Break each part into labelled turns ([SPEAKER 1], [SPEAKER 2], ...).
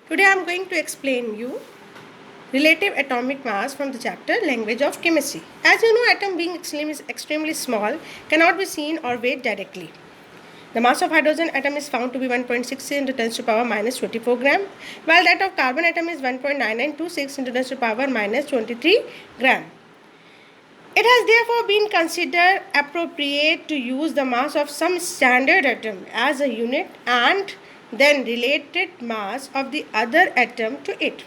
[SPEAKER 1] Today I am going to explain you relative atomic mass from the chapter Language of Chemistry. As you know, atom being extremely small cannot be seen or weighed directly. The mass of hydrogen atom is found to be 1.6 into 10 to the power minus 24 gram, while that of carbon atom is 1.9926 into 10 to the power minus 23 gram. It has therefore been considered appropriate to use the mass of some standard atom as a unit and then related mass of the other atom to it.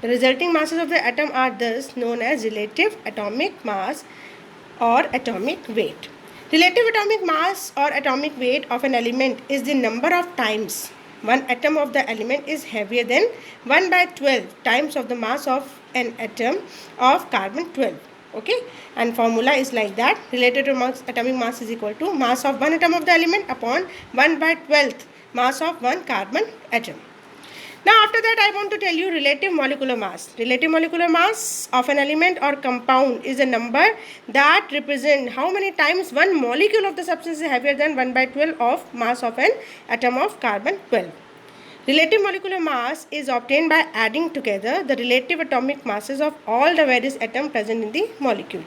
[SPEAKER 1] The resulting masses of the atom are thus known as relative atomic mass or atomic weight. Relative atomic mass or atomic weight of an element is the number of times one atom of the element is heavier than 1 by 12 times of the mass of an atom of carbon 12. Okay, and formula is like that: relative atomic mass is equal to mass of one atom of the element upon 1 by 12th mass of one carbon atom. Now after that I want to tell you relative molecular mass. Relative molecular mass of an element or compound is a number that represents how many times one molecule of the substance is heavier than 1 by 12 of mass of an atom of carbon 12. Relative molecular mass is obtained by adding together the relative atomic masses of all the various atoms present in the molecule.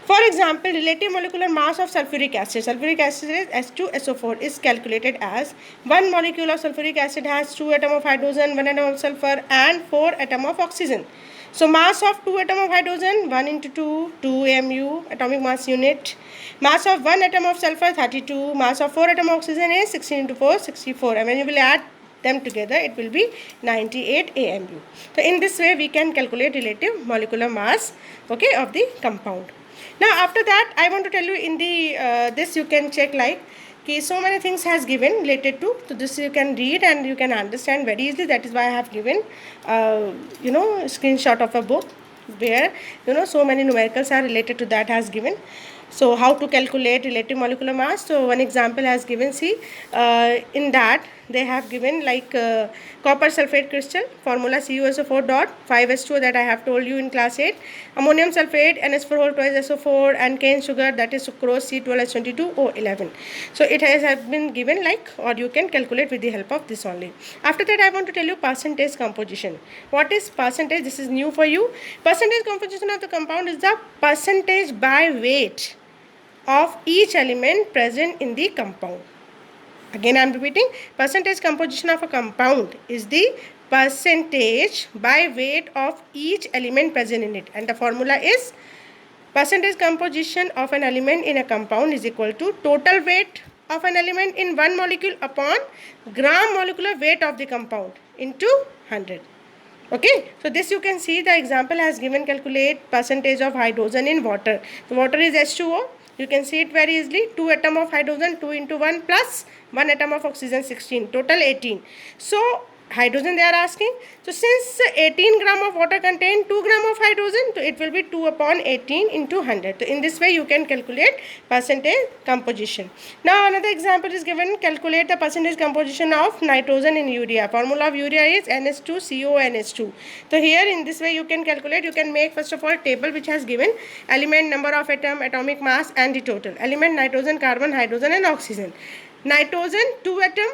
[SPEAKER 1] For example, relative molecular mass of sulfuric acid. Sulfuric acid is H2SO4 is calculated as one molecule of sulfuric acid has 2 atoms of hydrogen, 1 atom of sulfur and 4 atoms of oxygen. So mass of 2 atoms of hydrogen 1 into 2, 2 mu atomic mass unit. Mass of 1 atom of sulfur 32. Mass of 4 atoms of oxygen is 16 into 4, 64. And when you will add them together, it will be 98 AMU. So in this way we can calculate relative molecular mass, okay, of the compound. Now after that I want to tell you in the this you can check like so many things has given related to, so this you can read and you can understand very easily. That is why I have given screenshot of a book where so many numericals are related to that has given. So how to calculate relative molecular mass? So one example has given, see in that they have given like copper sulfate crystal, formula CuSO4 dot 5H2 that I have told you in class 8, ammonium sulfate NH4 whole twice SO4, and cane sugar that is sucrose C12H22O11. So it has been given like, or you can calculate with the help of this only. After that I want to tell you percentage composition. What is percentage? This is new for you. Percentage composition of the compound is the percentage by weight of each element present in the compound. Again I am repeating, percentage composition of a compound is the percentage by weight of each element present in it, and the formula is percentage composition of an element in a compound is equal to total weight of an element in one molecule upon gram molecular weight of the compound into 100. Okay, so this you can see the example has given, calculate percentage of hydrogen in water. The water is H2O. You can see it very easily. 2 atom of hydrogen, 2 into 1 plus 1 atom of oxygen, 16. Total 18. So hydrogen they are asking. So since 18 gram of water contain 2 gram of hydrogen, so it will be 2 upon 18 into 100. So in this way you can calculate percentage composition. Now another example is given, calculate the percentage composition of nitrogen in urea. Formula of urea is NH2CONH2. So here in this way you can calculate, you can make first of all table which has given element, number of atom, atomic mass and the total. Element nitrogen, carbon, hydrogen and oxygen. Nitrogen 2 atom,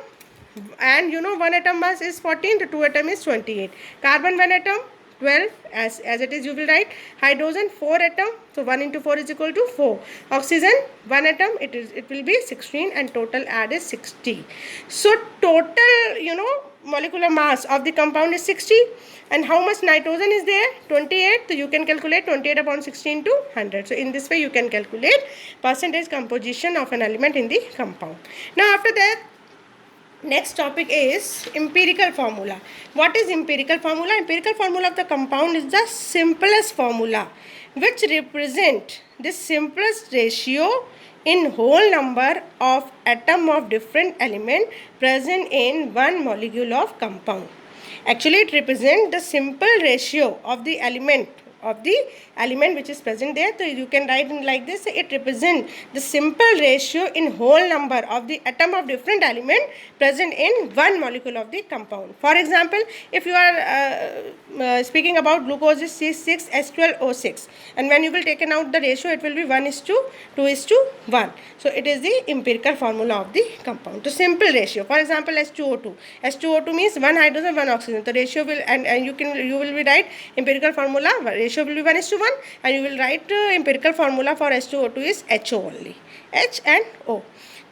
[SPEAKER 1] and 1 atom mass is 14, the 2 atom is 28. Carbon 1 atom 12, as it is you will write. Hydrogen 4 atom, so 1 into 4 is equal to 4. Oxygen 1 atom, it will be 16, and total add is 60. So total molecular mass of the compound is 60, and how much nitrogen is there? 28. So you can calculate 28 upon 16 to 100. So in this way you can calculate percentage composition of an element in the compound. Now after that, next topic is empirical formula. What is empirical formula? Empirical formula of the compound is the simplest formula which represent the simplest ratio in whole number of atom of different element present in one molecule of compound. Actually it represents the simple ratio of the element of the element which is present there. So you can write in like this, it represents the simple ratio in whole number of the atom of different element present in one molecule of the compound. For example, if you are speaking about glucose is C6H12O6, and when you will taken out the ratio, it will be 1:2:1. So it is the empirical formula of the compound. So simple ratio. For example, H2O2 means one hydrogen, one oxygen. The ratio will, and you will be write empirical formula, ratio will be 1:1, and you will write empirical formula for H2O2 is HO only, H and O.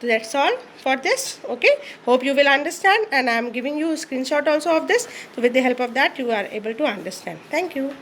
[SPEAKER 1] So that's all for this. Okay, hope you will understand, and I am giving you a screenshot also of this. So with the help of that, you are able to understand. Thank you.